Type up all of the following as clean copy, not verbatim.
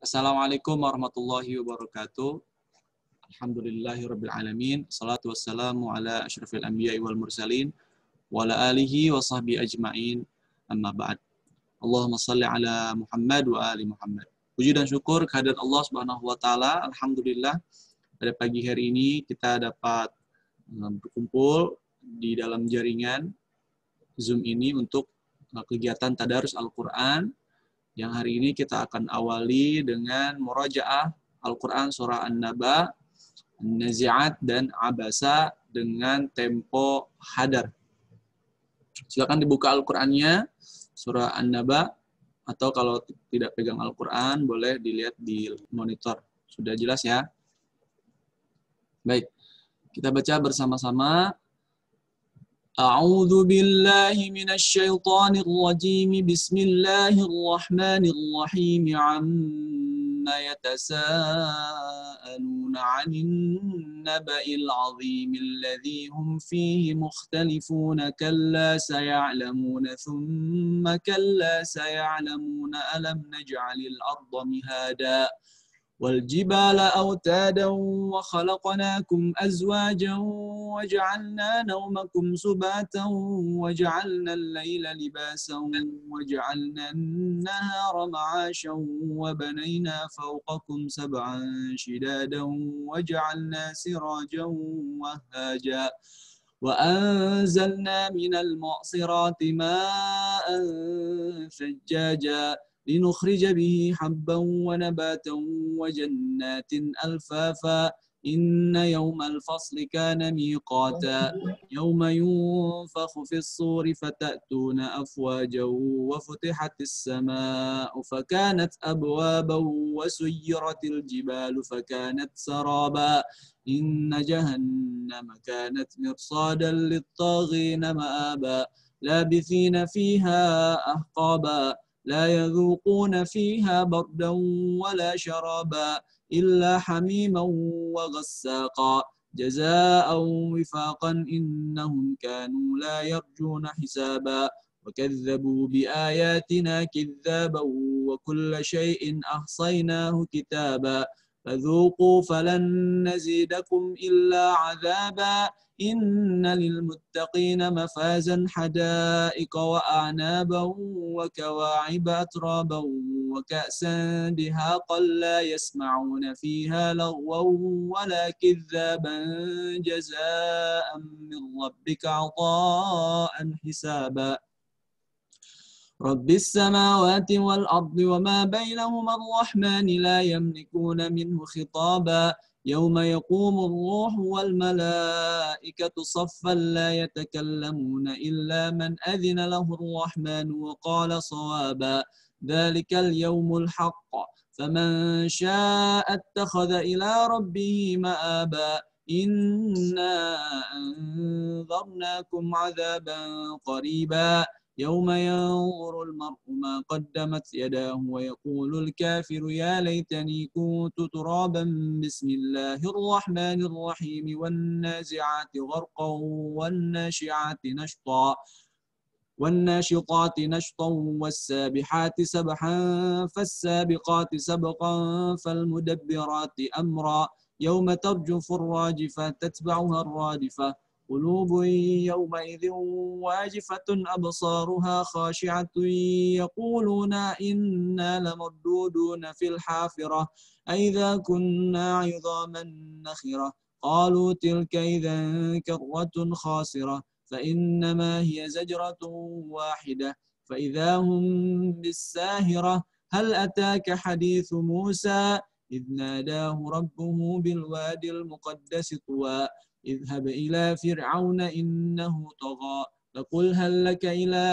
Assalamualaikum warahmatullahi wabarakatuh. Alhamdulillahirabbil alamin. Shalatu wassalamu ala asyrafil anbiya'i wal mursalin wa ala alihi wa sahbihi ajmain. Amma ba'd. Allahumma shalli ala Muhammad wa ali Muhammad. Puji dan syukur kehadirat Allah Subhanahu wa taala. Alhamdulillah pada pagi hari ini kita dapat berkumpul di dalam jaringan Zoom ini untuk kegiatan tadarus Al-Qur'an. Yang hari ini kita akan awali dengan murajaah Al-Quran surah An-Naba, An-Nazi'at, dan Abasa dengan tempo hadar. Silakan dibuka Al-Qurannya, surah An-Naba, atau kalau tidak pegang Al-Quran, boleh dilihat di monitor. Sudah jelas ya? Baik, kita baca bersama-sama. أعوذ بالله من الشيطان الرجيم بسم الله الرحمن الرحيم عما يتساءلون عن النبأ العظيم الذي هم فيه مختلفون كلا سيعلمون ثم كلا سيعلمون ألم نجعل الأرض مهادا والجبال أوتادا وخلقناكم أزواجا وجعلنا نومكم سباتا وجعلنا الليل لباسا وجعلنا النهار معاشا وبنينا فوقكم سبعا شدادا وجعلنا سراجا وهاجا وأنزلنا من المعصرات ماء ثجاجا لنخرج به حبا ونباتا وجنات ألفافا إن يوم الفصل كان ميقاتا يوم ينفخ في الصور فتأتون أفواجا وفتحت السماء فكانت أبوابا وسيرت الجبال فكانت سرابا إن جهنم كانت مرصادا للطاغين مآبا لابثين فيها أحقابا لا يذوقون فيها بردا ولا شرابا إلا حميما وغساقا جزاء وفاقا إنهم كانوا لا يرجون حسابا وكذبوا بآياتنا كذابا وكل شيء أحصيناه كتابا فذوقوا فلن نزيدكم إلا عذابا إن للمتقين مفازا حدائق وأعنابا وكواعب أترابا وكأسا دهاقا لا يسمعون فيها لغوا ولا كذابا جزاء من ربك عطاء حسابا رب السماوات والأرض وما بينهما الرحمن لا يملكون منه خطابا يوم يقوم الروح والملائكة صفا لا يتكلمون إلا من أذن له الرحمن وقال صوابا ذلك اليوم الحق فمن شاء اتخذ إلى ربه مآبا إنا أنذرناكم عذابا قريبا يوم ينظر المرء ما قدمت يداه ويقول الكافر يا ليتني كنت ترابا بسم الله الرحمن الرحيم والنازعات غرقا والناشطات نشطا والسابحات سبحا فالسابقات سبقا فالمدبرات أمرا يوم ترجف الراجفة تتبعها الرادفة قلوب يومئذ واجفة أبصارها خاشعة يقولون إنا لمردودون في الحافرة أئذا كنا عظاما نخرة قالوا تلك إذا كرة خاسرة فإنما هي زجرة واحدة فإذا هم بالساهرة هل أتاك حديث موسى إذ ناداه ربه بالوادي المقدس طوى اذهب إلى فرعون إنه طغى فقل هل لك إلى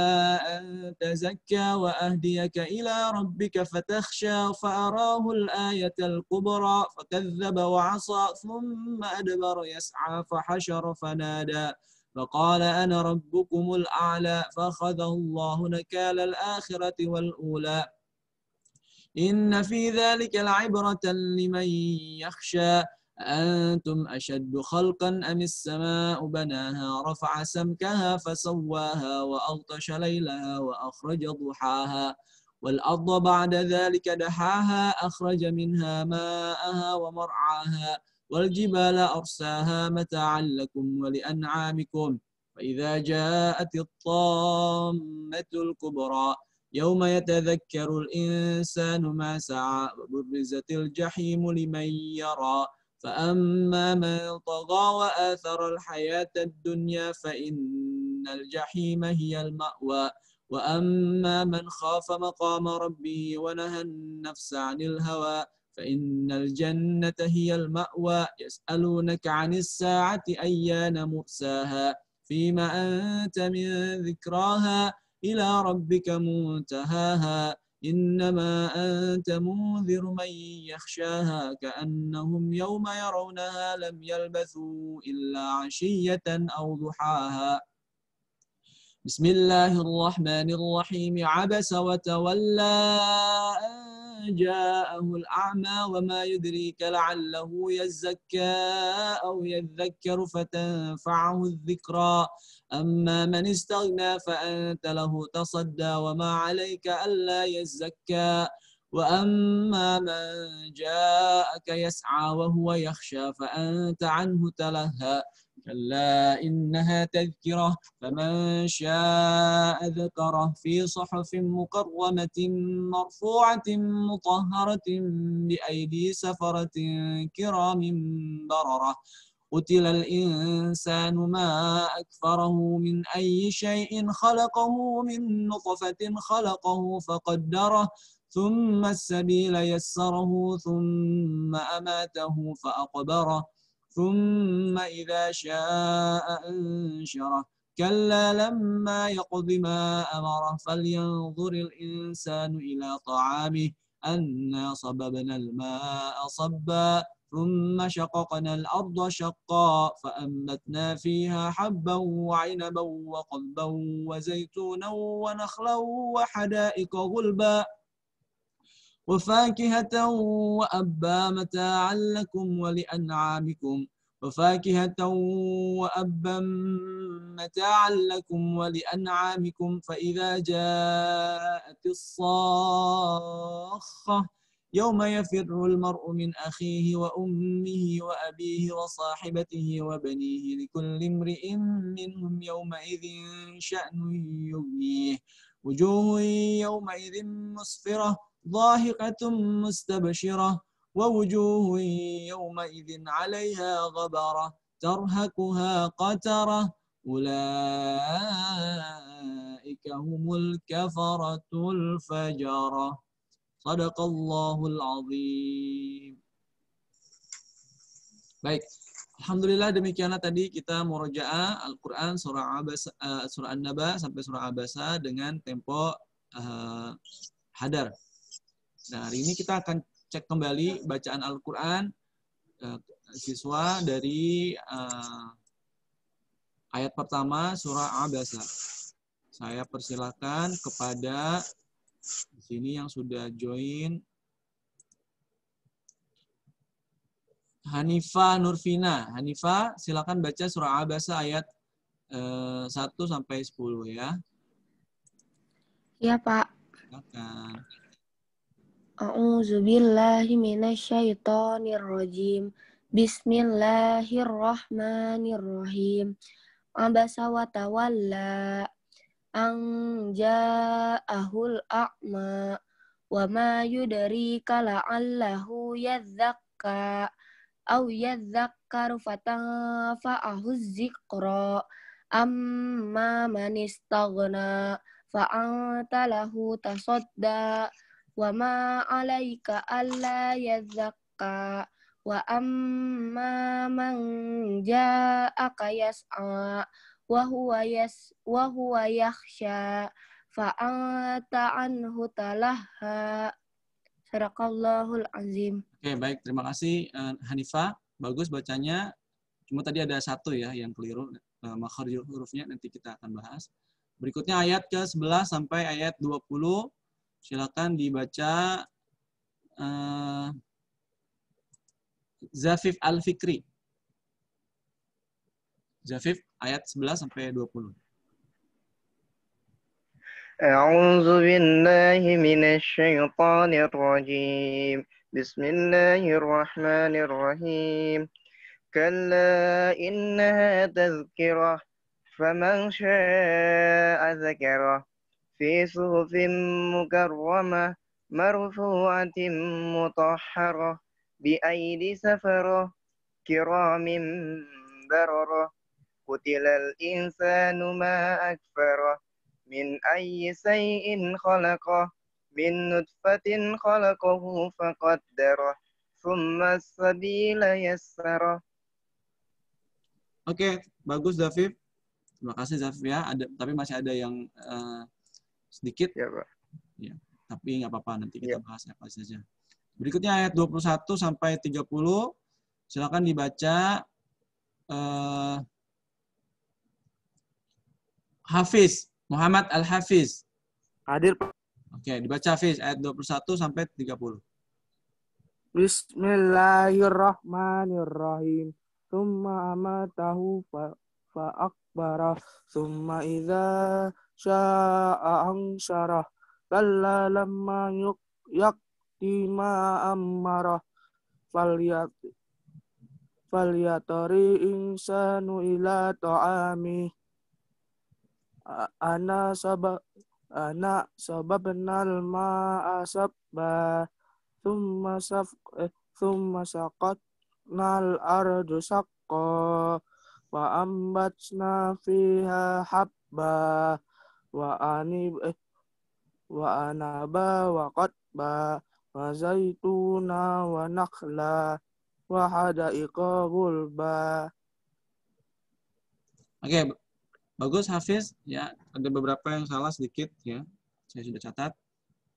أن تزكى وأهديك إلى ربك فتخشى فأراه الآية الكبرى فكذب وعصى ثم أدبر يسعى فحشر فنادى فقال أنا ربكم الأعلى فأخذه الله نكال الآخرة والأولى إن في ذلك لعبرة لمن يخشى أنتم أشد خلقا أم السماء بناها رفع سمكها فسواها وأغطش ليلها وأخرج ضحاها والأرض بعد ذلك دحاها أخرج منها ماءها ومرعاها والجبال أرساها متاعا لكم ولأنعامكم فإذا جاءت الطامة الكبرى يوم يتذكر الإنسان ما سعى وبرزت الجحيم لمن يرى فأما من طغى وآثر الحياة الدنيا فإن الجحيم هي المأوى وأما من خاف مقام ربه ونهى النفس عن الهوى فإن الجنة هي المأوى يسألونك عن الساعة أيان مرساها فيما أنت من ذكراها إلى ربك منتهاها إنما أنت منذر من يخشاها كأنهم يوم يرونها لم يلبثوا إلا عشية أو ضحاها بسم الله الرحمن الرحيم عبس وتولى أن جاءه الأعمى وما يدريك لعله يزكى أو يذكر فتنفعه الذكرى أما من استغنى فأنت له تصدى وما عليك ألا يزكى وأما من جاءك يسعى وهو يخشى فأنت عنه تلهى كلا إنها تذكرة فمن شاء ذكره في صحف مكرمة مرفوعة مطهرة بأيدي سفرة كرام بررة قتل الإنسان ما أكفره من أي شيء خلقه من نطفة خلقه فقدره ثم السبيل يسره ثم أماته فأقبره ثم إذا شاء أنشره كلا لما يقض ما أمره فلينظر الإنسان إلى طعامه أنا صببنا الماء صبا ثم شققنا الأرض شقا فأنبتنا فيها حبا وعنبا وقضبا وزيتونا ونخلا وحدائق غلبا وفاكهة وأبا متاعا لكم ولأنعامكم وفاكهة وأبا متاعا لكم ولأنعامكم فإذا جاءت الصاخة يوم يفر المرء من أخيه وأمه وأبيه وصاحبته وبنيه لكل امرئ منهم يومئذ شأن يغنيه وجوه يومئذ مسفرة ضاحكة مستبشرة ووجوه يومئذ عليها غبرة ترهقها قترة أولئك هم الكفرة الفجرة صدق الله العظيم. Baik, alhamdulillah demikianlah tadi kita murojaah Al-Quran surah An-Naba sampai surah Abasa dengan tempo hadar. Nah, hari ini kita akan cek kembali bacaan Al-Quran siswa dari ayat pertama surah Abasa. Saya persilakan kepada di sini yang sudah join Hanifa Nurfina. Hanifa, silakan baca surah Abasa ayat 1 sampai 10 ya. Ya, Pak. Silakan. A'udzu billahi minasyaitonir rajim. Bismillahirrahmanirrahim. Abasa wa tawalla an ja'ahul a'ma wa ma yudrika la'allahu yadzakka aw yadzakkaru fatanfa'ahu dzikra amma man istaghna fa'anta lahu tasadda wa ma 'alaika alla yadzakka wa amma man ja'aka yas'a wa huwa yakhsha fa anta anhu talaha. Sadaqallahul azim. Oke, baik, terima kasih Hanifa. Bagus bacanya. Cuma tadi ada satu ya yang keliru, makhraj hurufnya nanti kita akan bahas. Berikutnya ayat ke-11 sampai ayat 20. Silakan dibaca Zafif Al-Fikri. Zafif ayat 11 sampai 20. أعوذ بالله من الشيطان الرجيم بسم الله الرحمن الرحيم كلا إنها تذكرة فمن شاء ذكره في صحف مكرمة مرفوعة مطهرة بأيدي سفرة كرام بررة قتل الإنسان ما أكفره من أي شيء خلقه من نطفة خلقه فقدره ثم السبيل يسره. Oke, bagus Zafif. Terima kasih Zafif ya. Tapi masih ada yang sedikit. Ya, Pak. Ya, tapi nggak apa-apa, nanti kita Ya. bahas apa saja. Berikutnya ayat 21 sampai 30. Silakan dibaca Hafiz, Muhammad Al-Hafiz. Hadir, Pak. Oke, dibaca Hafiz ayat 21 sampai 30. Bismillahirrahmanirrahim. Tsumma amatahu fa'akbarah. Tsumma idza sya'a ansyarah. Kalla lamma yakti ma ammarah. Falyatari insanu ila ta'ami. Ana sababnal ma'a sabba. Thumma saqatnal ardu saqqa wa ambatna fiha habba wa anaba wa qatba wa zaituna wa nakhla wa hadaiqa gulba. Oke, bagus Hafiz ya. Ada beberapa yang salah sedikit ya. Saya sudah catat.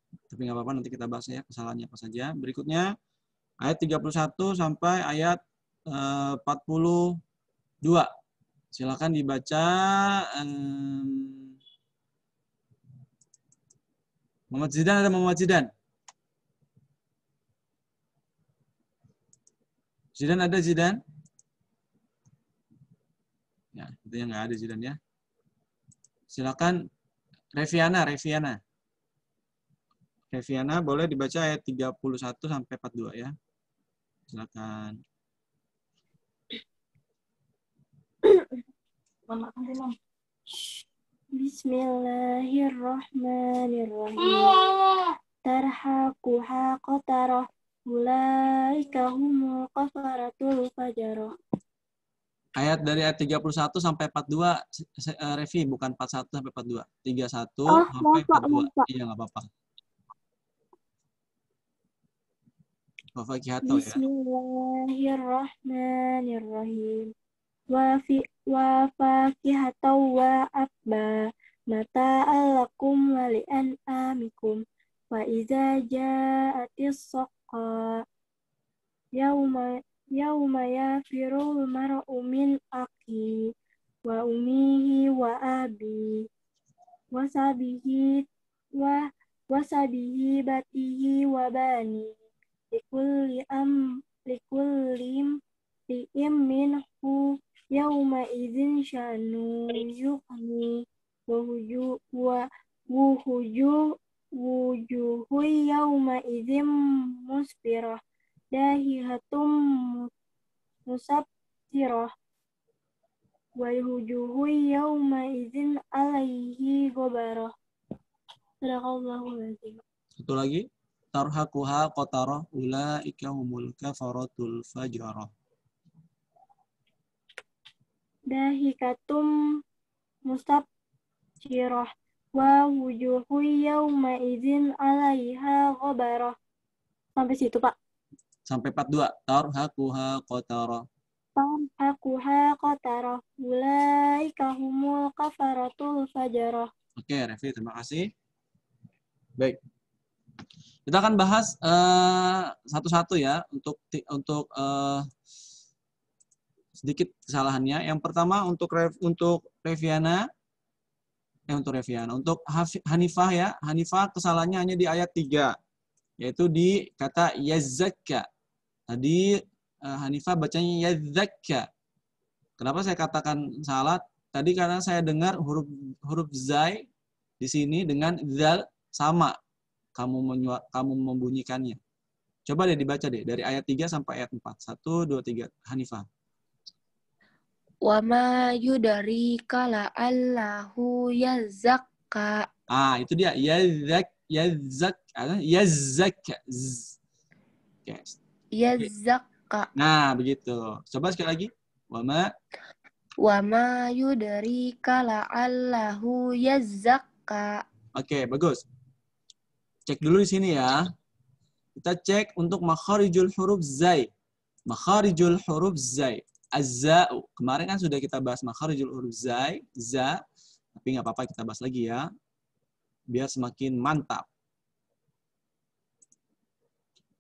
Tapi nggak apa-apa, nanti kita bahas ya kesalahannya apa saja. Berikutnya ayat 31 sampai ayat 42. Silakan dibaca Muhammad Zidan. Ada Muhammad Zidan? Zidan ada Zidan? Ya, itu yang nggak ada Zidan ya. Silakan Reviana boleh dibaca ayat 31 sampai 42 ya. Silakan. Bismillahirrahmanirrahim. Tarhaquha qatarah. Ulaika humul kafaratul fajarah. Ayat dari ayat 31 sampai 42 Revi, bukan 41 sampai 42. 31 sampai 42. Iya, nggak apa-apa. Bismillahirrahmanirrahim. Wa fakihatan wa abba mata'al lakum wa li'an'amikum wa iza ja'atis saqqa yauma yafirul mar'u min akhi wa ummihi wa abi wa sabihi batihi wa bani likulli minhu yauma idzin sya'nu yughni wa wujuhu yauma idzin musfirah dahihatum musabsirah wa wujuhu yauma idzin alaihi ghabarah. Sadaqallahul azim. Satu lagi. Tarhaquha qatarah ulaika humul kafaratul fajarah. Dahikatum mustabshirah wa wujuhu yawma idzin 'alaiha ghabarah. Sampai situ, Pak. Sampai 42. Tarhaquha qatarah. Tarhaquha qatarah ulaika humul kafaratul fajarah. Oke, Revi, terima kasih. Baik. Kita akan bahas satu-satu ya untuk sedikit kesalahannya. Yang pertama untuk Reviana, untuk Hanifah ya. Hanifah kesalahannya hanya di ayat 3, yaitu di kata yazakka. Tadi Hanifah bacanya yazakka. Kenapa saya katakan salah? Tadi karena saya dengar huruf zai di sini dengan zal sama kamu membunyikannya. Coba deh dibaca deh dari ayat 3 sampai ayat 4. 1, 2, 3. Hanifah. Wa ma yudarika la'allahu yazakka. Itu dia. Yazak. Oke. Yazakka. Nah, begitu. Coba sekali lagi. Wa ma yudarika la'allahu yazakka. Oke, bagus. Cek dulu di sini ya. Kita cek untuk makharijul huruf zai. Makharijul huruf zai. Az-za'u. Kemarin kan sudah kita bahas makharijul huruf zai, za. Tapi nggak apa-apa kita bahas lagi ya. Biar semakin mantap.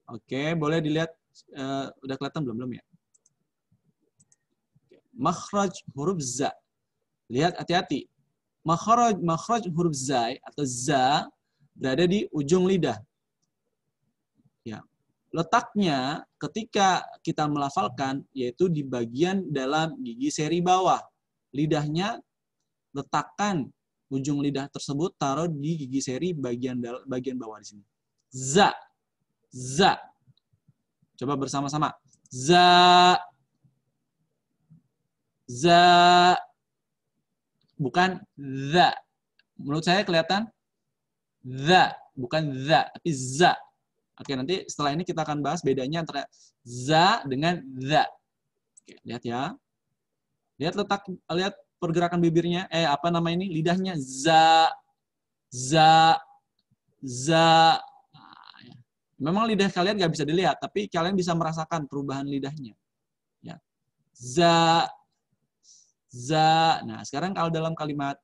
Oke, boleh dilihat. Udah kelihatan belum ya? Makhraj huruf za. Lihat hati-hati. Makhraj huruf zai atau za berada di ujung lidah. Ya. Letaknya ketika kita melafalkan yaitu di bagian dalam gigi seri bawah. Lidahnya letakkan ujung lidah tersebut taruh di gigi seri bagian bawah di sini. Za. Za. Coba bersama-sama. Za. Za. Bukan za. Menurut saya kelihatan za, bukan za, tapi za. Oke, nanti setelah ini kita akan bahas bedanya antara za dengan za. Oke, lihat ya. Lihat pergerakan bibirnya. Lidahnya. Za. Za. Za. Memang lidah kalian nggak bisa dilihat, tapi kalian bisa merasakan perubahan lidahnya. Ya. Za. Za. Nah, sekarang kalau dalam kalimat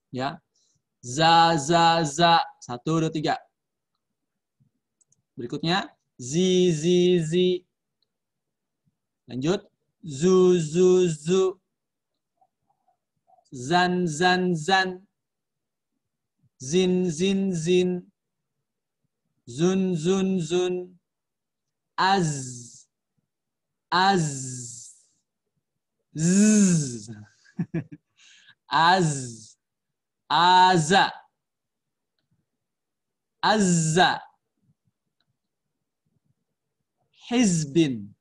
ya. Za, za, za. 1, 2, 3. Berikutnya zi, zi, zi. Lanjut. Zu, zu, zu. Zan, zan, zan. Zin, zin, zin. Zun, zun, zun. Az. Az. Z. Az. Aza. Azza. Hizbin.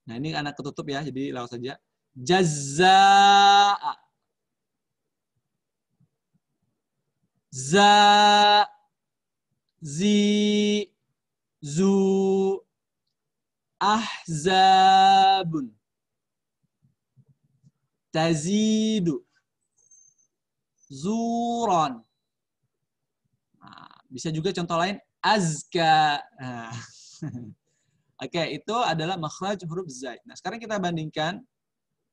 Nah, ini anak ketutup ya, jadi lewat saja. Jazza'a. Za. Zi. Zu. Ahzabun. Tazidu. Zuron. Nah, bisa juga contoh lain. Azka. Nah. Oke, itu adalah makhraj huruf zai. Nah, sekarang kita bandingkan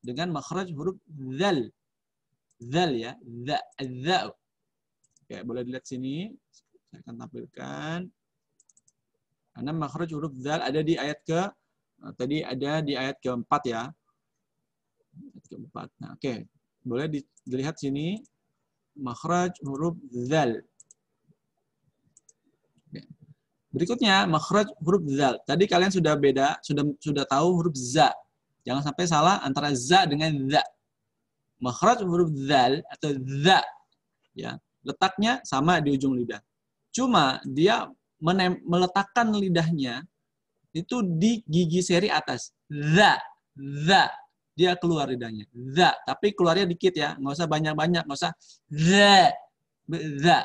dengan makhraj huruf zal. Zal ya. Za. Oke, boleh dilihat sini. Saya akan tampilkan. Karena makhraj huruf zal ada di ayat tadi ada di ayat keempat ya. Ayat keempat. Nah, oke. Boleh dilihat sini. Makhraj huruf zal. Berikutnya makhraj huruf zal. Tadi kalian sudah tahu huruf za. Jangan sampai salah antara za dengan za. Makhraj huruf zal atau za ya, letaknya sama di ujung lidah. Cuma dia meletakkan lidahnya itu di gigi seri atas. Za. Dia keluar lidahnya. Za, tapi keluarnya dikit ya, nggak usah banyak-banyak, nggak usah za.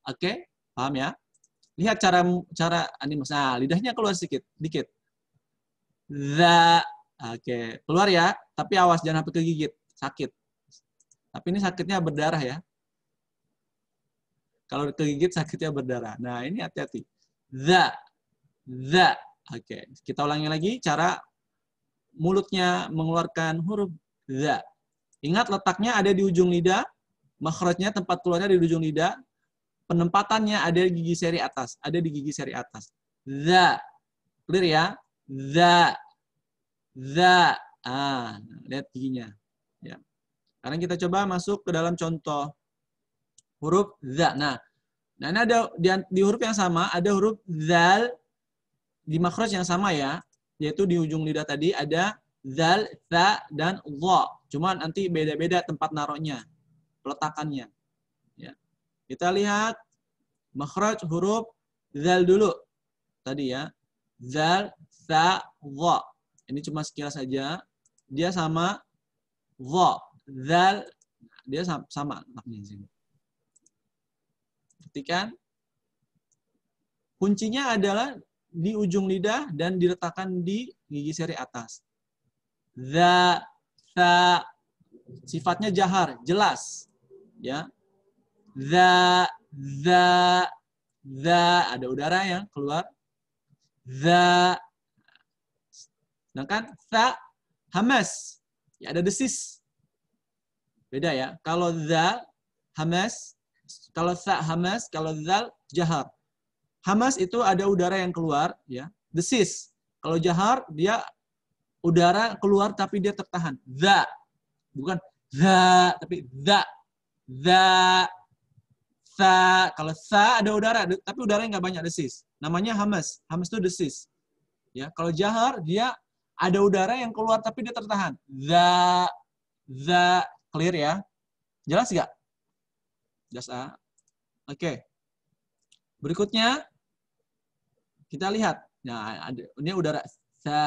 Oke, paham ya? Lihat cara nah, lidahnya keluar dikit. Za. Oke, keluar ya, tapi awas jangan sampai kegigit, sakit. Tapi ini sakitnya berdarah ya. Kalau kegigit sakitnya berdarah. Nah, ini hati-hati. Za. Oke, kita ulangi lagi cara mulutnya mengeluarkan huruf za. Ingat letaknya ada di ujung lidah, makhrajnya tempat keluarnya di ujung lidah, penempatannya ada di gigi seri atas, Za. Clear ya? Za. Lihat giginya. Ya. Sekarang kita coba masuk ke dalam contoh huruf za. Nah, ini ada di huruf yang sama ada huruf zal di makhraj yang sama ya. Yaitu di ujung lidah tadi ada zal, tha, dan dha. Cuma nanti beda-beda tempat naruhnya. peletakannya. Ya. Kita lihat makhraj huruf zal dulu. Tadi ya. Zal, tha, dha. Ini cuma sekilas saja. Dia sama dha. Zal, dia sama maknanya di sini. Perhatikan. Kuncinya adalah di ujung lidah dan diletakkan di gigi seri atas. Za, tha, sifatnya jahar, jelas. Ya. Za, ada udara yang keluar. Za. Sedangkan tha, hamas. Ya, ada desis. Beda ya. Kalau za, hamas. Kalau tha, hamas. Kalau zal, jahar. Hamas itu ada udara yang keluar, ya. Desis. Kalau jahar, dia udara keluar tapi dia tertahan. Za. Bukan za, tapi za. Za. Sa. Kalau sa ada udara, tapi udaranya nggak banyak desis. Namanya hamas. Hamas itu desis. Ya. Kalau jahar, dia ada udara yang keluar tapi dia tertahan. Za. Za. Clear ya? Jelas nggak? Jelas ah? Oke. Berikutnya, kita lihat. Nah, ini udara. Sa.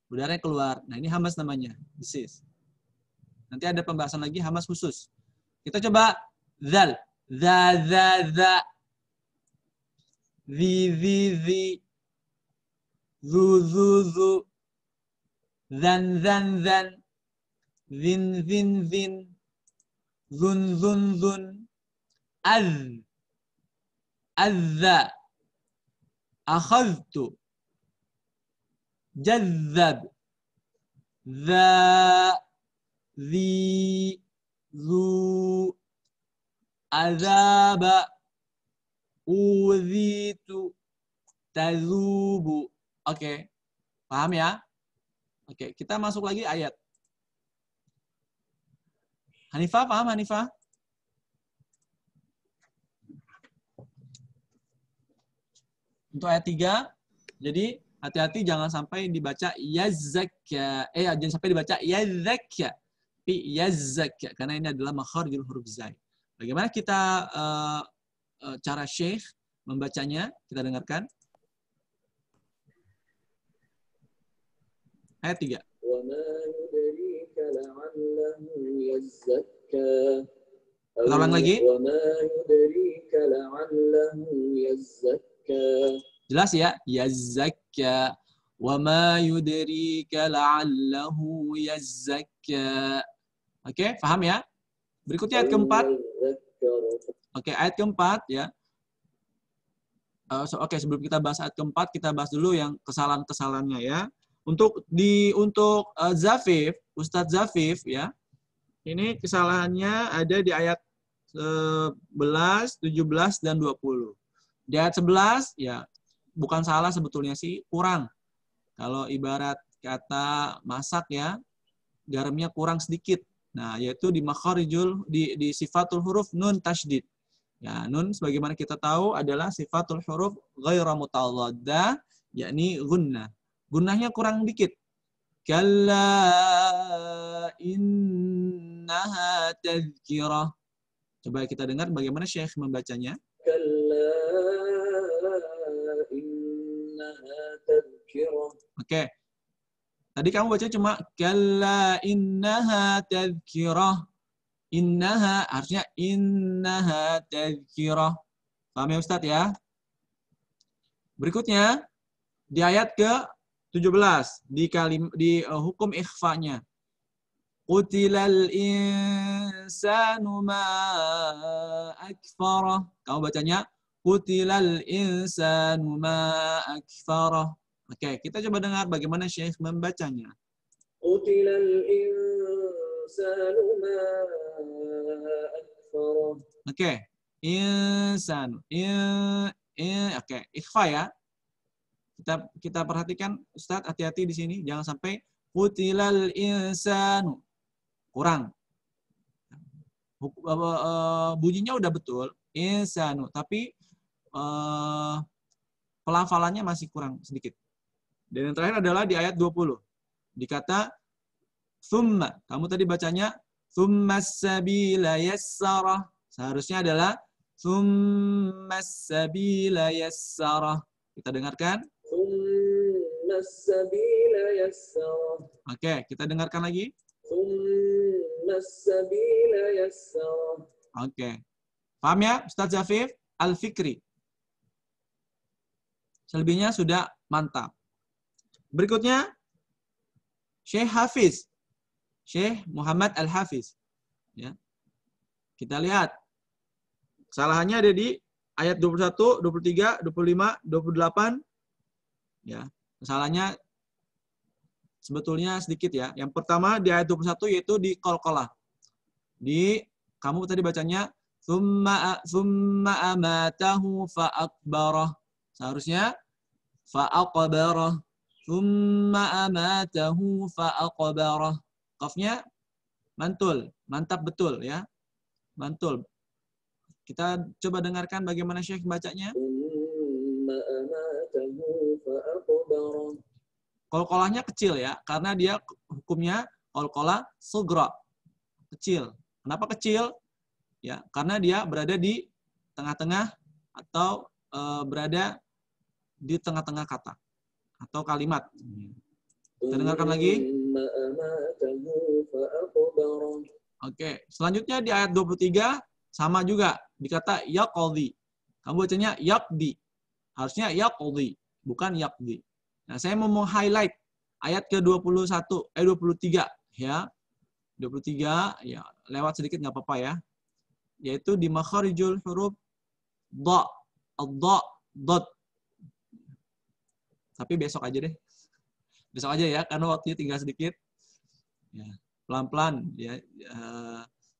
Udaranya keluar. Nah, ini hamas namanya. Desis. Nanti ada pembahasan lagi hamas khusus. Kita coba zal. Za. Zi. Zu. Zan. Zin. Zun. Azza. Akhadtu. Jazzab. Za. Zi. Zu. Azaba. Uzitu. Tazubu. Oke. Paham ya? Oke, kita masuk lagi ayat. Hanifah, paham Hanifah? Untuk ayat 3, jadi hati-hati jangan sampai dibaca yazzakya. Jangan sampai dibaca yazzakya. Tapi yazzakya. Karena ini adalah makharijul huruf zai. Bagaimana kita cara Syekh membacanya? Kita dengarkan. Ayat 3. Kita ulang lagi. Jelas ya? Yazzakya. Wa ma yudrika la'allahu yazzakya. Oke, paham ya? Berikutnya ayat keempat. Oke, ayat keempat ya. Oke, sebelum kita bahas ayat keempat, kita bahas dulu yang kesalahan-kesalahannya ya. Untuk Zafif, Ustadz Zafif ya. Ini kesalahannya ada di ayat 11, 17 dan 20. Di ayat 11 ya bukan salah sebetulnya sih, kurang. Kalau ibarat kata masak ya, garamnya kurang sedikit. Nah, yaitu di makharijul di sifatul huruf nun tasydid. Ya, nun sebagaimana kita tahu adalah sifatul huruf ghairu mutadaddah, yakni gunnah. Gunnahnya kurang dikit. Kalla innaha tadhkirah. Coba kita dengar bagaimana Syekh membacanya. Kalla innaha tadhkirah. Oke. Tadi kamu baca cuma kalla innaha tadhkirah. Innaha harusnya innaha tadhkirah. Paham ya Ustaz ya? Berikutnya di ayat ke-17 di hukum ikhfanya. Qutilal insanu ma akfarah. Kamu bacanya qutilal insanu ma akfarah. Oke, kita coba dengar bagaimana Syekh membacanya. Qutilal insanu ma akfarah. Oke, insan. Oke, ikhfa ya. Kita perhatikan Ustaz, hati-hati di sini jangan sampai qutilal insanu. Kurang. Bunyinya udah betul, insanu, tapi pelafalannya masih kurang sedikit. Dan yang terakhir adalah di ayat 20. Dikata thumma. Kamu tadi bacanya Tsummas sabila yassarah. Seharusnya adalah tsummas sabila yassarah. Kita dengarkan. Tsummas sabila yassarah. Oke, kita dengarkan lagi. Tsummas sabila yassarah. Oke. Paham ya, Ustaz Zafif? Al-Fikri. Selebihnya sudah mantap. Berikutnya, Syekh Hafiz. Syekh Muhammad Al-Hafiz. Ya. Kita lihat. Kesalahannya ada di ayat 21, 23, 25, 28. Ya. Kesalahannya sebetulnya sedikit ya. Yang pertama di ayat 21 yaitu di qalqalah. Kamu tadi bacanya Thumma amatahu fa'akbarah. Seharusnya fa'aqbarah. Thumma amatahu fa'aqbarah. Qafnya mantul. Mantap betul ya. Mantul. Kita coba dengarkan bagaimana Syekh bacanya. Thumma amatahu fa'aqbarah. Qalqalahnya kecil ya. Karena dia hukumnya qalqalah sugra. Kecil. Kenapa kecil? Ya, karena dia berada di tengah-tengah atau berada di tengah-tengah kata atau kalimat. Kita dengarkan lagi. Oke, selanjutnya di ayat 23 sama juga dikata yaqdi. Kamu bacanya yaqdi. Harusnya yaqdi, bukan yaqdi. Nah, saya mau highlight ayat ke-21 23 ya. 23 ya, lewat sedikit nggak apa-apa ya. Yaitu di makharijul huruf dha, ad-dha, dot. Tapi besok aja deh. Besok aja ya, karena waktunya tinggal sedikit. Ya, pelan-pelan ya.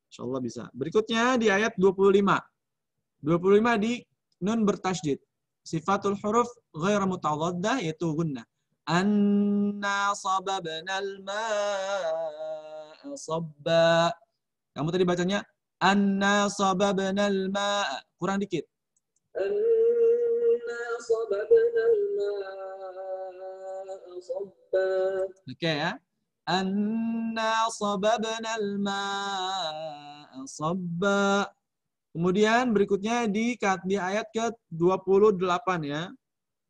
Insyaallah bisa. Berikutnya di ayat 25. 25 di nun bertasydid. Sifatul huruf ghairu mutadaddah yaitu gunnah. Anna sababnal ma'a sabba. Kamu tadi bacanya Anna sababnal ma'a. Kurang dikit. Anna sababnal ma'a sabba. Oke ya. Anna sababnal ma'a sabba. Kemudian berikutnya di ayat ke-28 ya.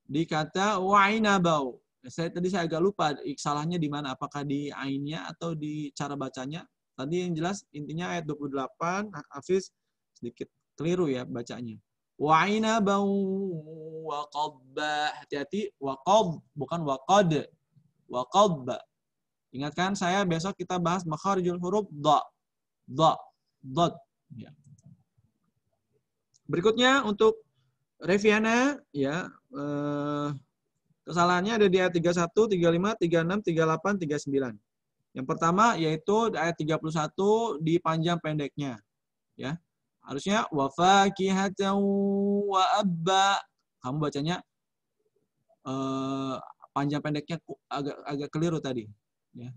Di kata wa'inabau. Tadi saya agak lupa salahnya di mana. Apakah di ainnya atau di cara bacanya. Tadi yang jelas intinya ayat 28, Hafiz sedikit keliru ya bacanya. Wa'inabau waqabba. Hati-hati, waqab bukan waqad. Waqabba. Ingatkan saya besok kita bahas makharijul huruf dha. Dha, dot. Ya. Berikutnya untuk Reviana ya kesalahannya ada di ayat 31, 35, 36, 38, 39. Yang pertama yaitu ayat 31 di panjang pendeknya. Ya. Harusnya wa fakihatan wa abba. Kamu bacanya panjang pendeknya agak keliru tadi, ya.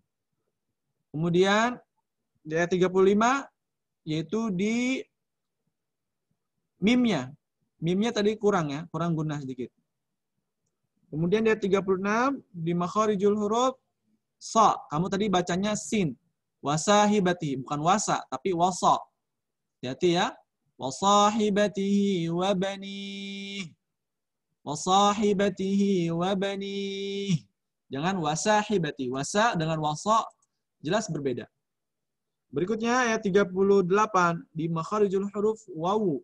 Kemudian di ayat 35 yaitu di mimnya. Mimnya tadi kurang ya, kurang gunnah sedikit. Kemudian di ayat 36 di makharijul huruf sa, kamu tadi bacanya sin. Wasahibati, bukan wasa, tapi wasa. Hati-hati ya. Wasahibatihi wa banih. Wasahibatihi wa banih. Jangan wasahibati. Wasa dengan wasa jelas berbeda. Berikutnya ayat 38 di makharijul huruf wawu.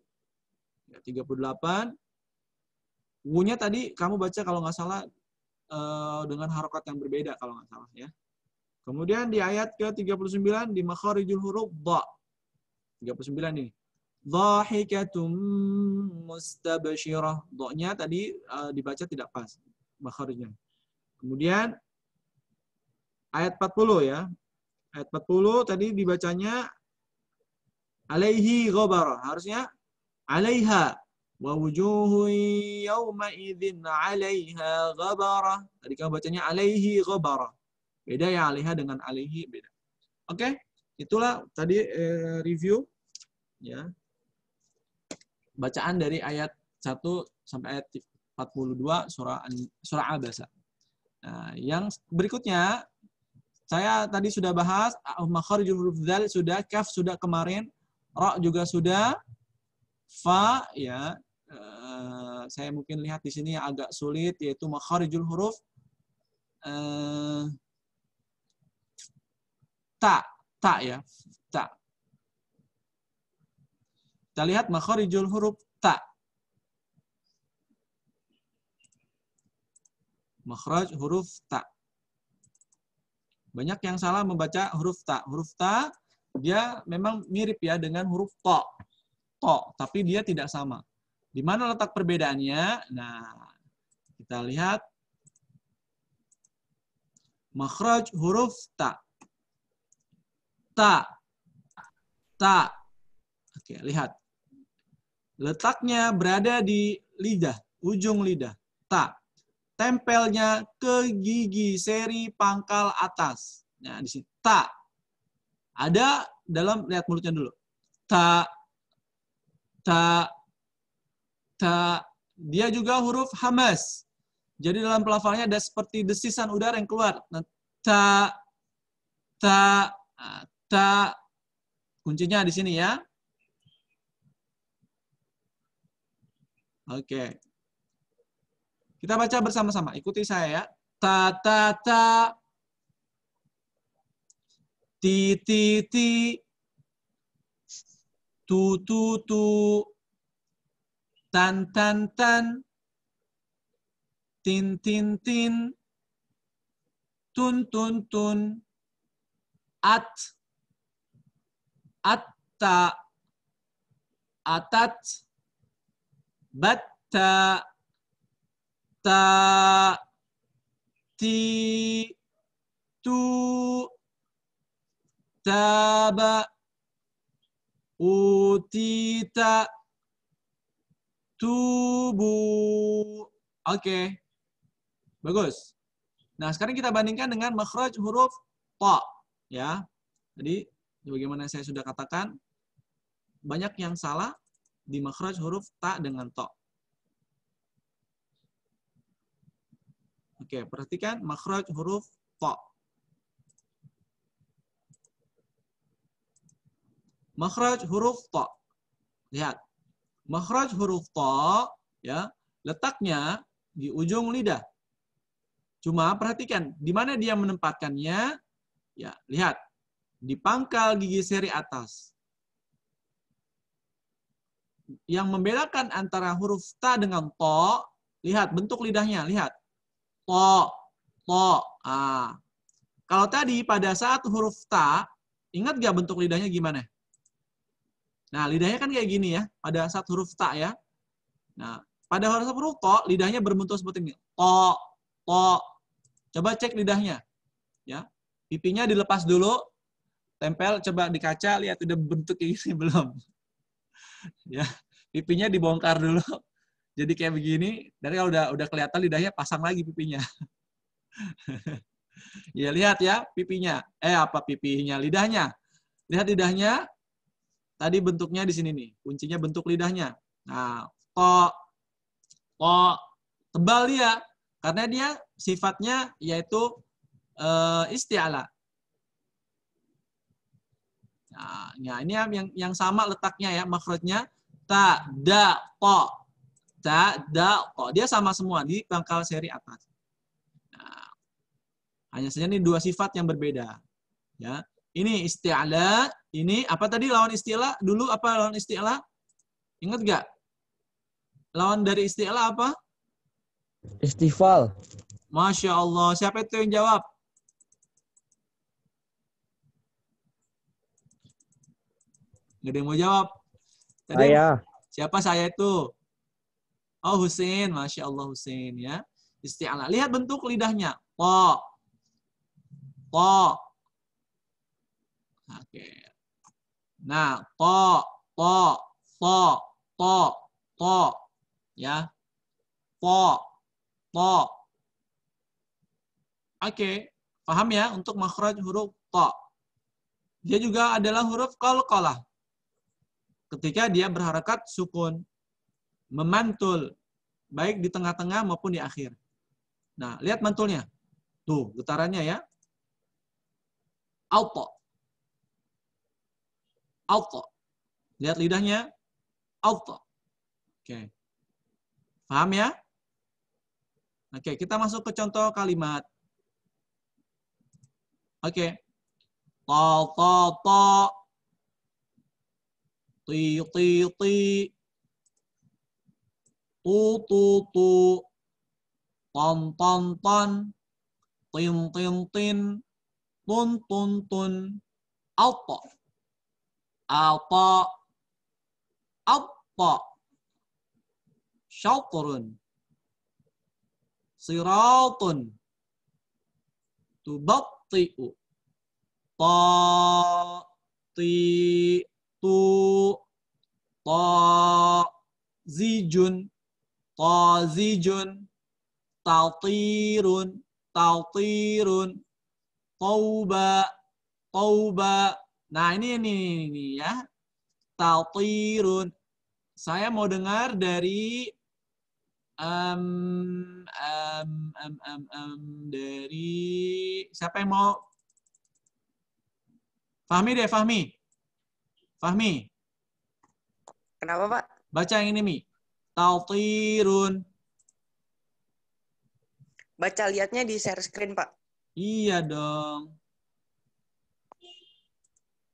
Ya, 38. Wu-nya tadi kamu baca kalau nggak salah dengan harokat yang berbeda kalau nggak salah ya. Kemudian di ayat ke-39 di makharijul huruf dha. 39 nih. Dhahikatum mustabsyirah. Dha-nya tadi dibaca tidak pas makharijnya. Kemudian ayat 40 ya. Ayat 40 tadi dibacanya alaihi ghabara. Harusnya alaiha. Wa wujuhu yawma idzin 'alaiha ghabara. Tadi kamu bacanya alaihi ghabara. Beda ya alaiha dengan alaihi beda. Oke, itulah tadi review ya. Bacaan dari ayat 1 sampai ayat 42 surah Abasa. Nah, yang berikutnya Saya tadi sudah bahas makharijul huruf dzal sudah, kaf sudah kemarin, ra juga sudah, fa ya. Saya mungkin lihat di sini agak sulit yaitu makharijul huruf ta ya, ta. Kita lihat makharijul huruf ta. Makhraj huruf ta. Banyak yang salah membaca huruf ta. Huruf ta dia memang mirip ya dengan huruf to. To, tapi dia tidak sama. Di mana letak perbedaannya? Nah, kita lihat makhraj huruf ta. Ta. Ta. Oke, lihat. Letaknya berada di lidah, ujung lidah. Ta. Tempelnya ke gigi seri pangkal atas. Nah, di sini ta. Ada dalam, lihat mulutnya dulu. Ta. Ta. Ta. Dia juga huruf hamas. Jadi dalam pelafalnya ada seperti desisan udara yang keluar. Nah, ta. Ta. Ta. Kuncinya di sini ya. Oke. Kita baca bersama-sama. Ikuti saya ya. Ta, ta, ta. Ti, ti, ti. Tu, tu, tu. Tan, tan, tan. Tin, tin, tin. Tun, tun, tun. At. Atta. Atat. Batta. Ta, ti, tu, taba, utita, tubu. Oke. Bagus. Nah, sekarang kita bandingkan dengan makhraj huruf ta. Ya. Jadi, bagaimana saya sudah katakan, banyak yang salah di makhraj huruf ta dengan ta. Oke, perhatikan makhraj huruf ta. Makhraj huruf ta. Lihat. Makhraj huruf ta ya, letaknya di ujung lidah. Cuma perhatikan di mana dia menempatkannya. Ya, lihat. Di pangkal gigi seri atas. Yang membedakan antara huruf ta dengan ta, lihat bentuk lidahnya, lihat. To, to. Kalau tadi pada saat huruf ta, ingat gak bentuk lidahnya gimana? Nah, lidahnya kan kayak gini ya, pada saat huruf ta ya. Nah, pada huruf to, lidahnya berbentuk seperti ini. To, to. Coba cek lidahnya. Ya, pipinya dilepas dulu, tempel, coba di kaca, lihat udah bentuk kayak gini belum? Ya, pipinya dibongkar dulu. Jadi kayak begini, dari kalau udah kelihatan lidahnya, pasang lagi pipinya. Ya, lihat ya pipinya. Pipinya, lidahnya. Lihat lidahnya. Tadi bentuknya di sini nih. Kuncinya bentuk lidahnya. Nah, to, tebal dia. Karena dia sifatnya yaitu isti'ala. Nah, ini yang sama letaknya ya, makhrajnya ta, da, to. Ta, da, to. Dia sama semua di pangkal seri atas. Nah, hanya saja ini dua sifat yang berbeda. Ya, ini isti'ala, ini apa tadi lawan isti'ala? Dulu apa lawan isti'ala? Ingat gak? Lawan dari isti'ala apa? Istifal. Masya Allah. Siapa itu yang jawab? Nggak ada yang mau jawab. Tadi Saya. siapa saya itu? Oh, Husin. Masya Allah Husin ya. Isti'ala. Lihat bentuk lidahnya. To. To. Oke. Nah, to, to, to, to, to. Ya. To, to. Oke. Paham ya untuk makhraj huruf to. Dia juga adalah huruf qalqalah. Ketika dia berharakat sukun. Memantul. Baik di tengah-tengah maupun di akhir. Nah, lihat mantulnya. Tuh, getarannya ya. Auto. Auto. Lihat lidahnya. Auto. Oke. Paham ya? Oke, kita masuk ke contoh kalimat. Oke. To. Ti. Tu. Ton. Tin. Tun. Auto. Syaukurun. Siratun. Tubatti'u. Tazijun. Taltirun. Tauba. Nah, ini ya. Taltirun. Saya mau dengar dari dari siapa yang mau? Fahmi deh, Fahmi. Kenapa, Pak? Baca yang ini, Mi. Taltirun. Baca lihatnya di share screen, Pak. Iya dong.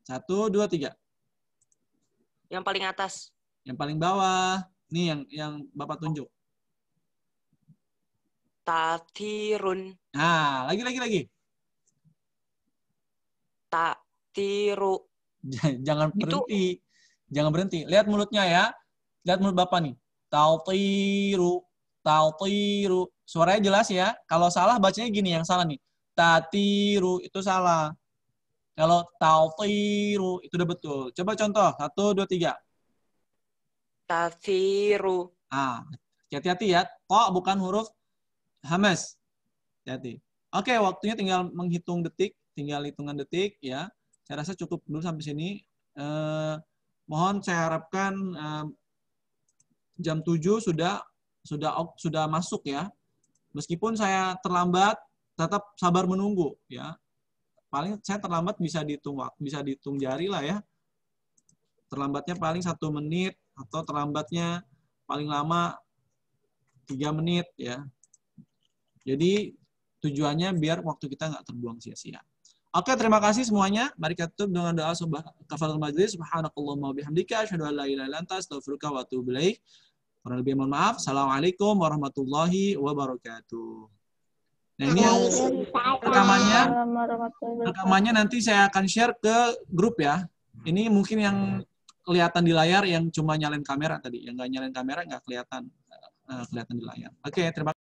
1, 2, 3. Yang paling atas. Yang paling bawah. Nih yang Bapak tunjuk. Tatirun. Nah, lagi. Tatiru. Jangan berhenti. Jangan berhenti. Lihat mulutnya ya. Lihat mulut Bapak nih. Taltiru. Suaranya jelas ya. Kalau salah bacanya gini, yang salah nih. Tatiru, itu salah. Kalau taltiru, itu udah betul. Coba contoh. 1, 2, 3. Tatiru. Hati-hati ya. To bukan huruf hamas. Hati-hati. Oke, waktunya tinggal menghitung detik. Tinggal hitungan detik ya. Saya rasa cukup dulu sampai sini. Mohon saya harapkan jam 7 sudah masuk ya. Meskipun saya terlambat, tetap sabar menunggu ya. Paling saya terlambat bisa dihitung jari lah ya. Terlambatnya paling 1 menit atau terlambatnya paling lama 3 menit ya. Jadi tujuannya biar waktu kita nggak terbuang sia-sia. Oke, terima kasih semuanya. Mari kita tutup dengan doa kafaratul majlis. Subhanakallahumma wabihamdika asyhadu an la ilaha illa anta astaghfiruka wa atubu ilaik. Kurang lebih mohon maaf. Assalamualaikum warahmatullahi wabarakatuh. Nah, ini yang rekamannya nanti saya akan share ke grup ya. Ini mungkin yang kelihatan di layar yang cuma nyalain kamera tadi. Yang nggak nyalain kamera nggak kelihatan di layar. Oke, terima kasih.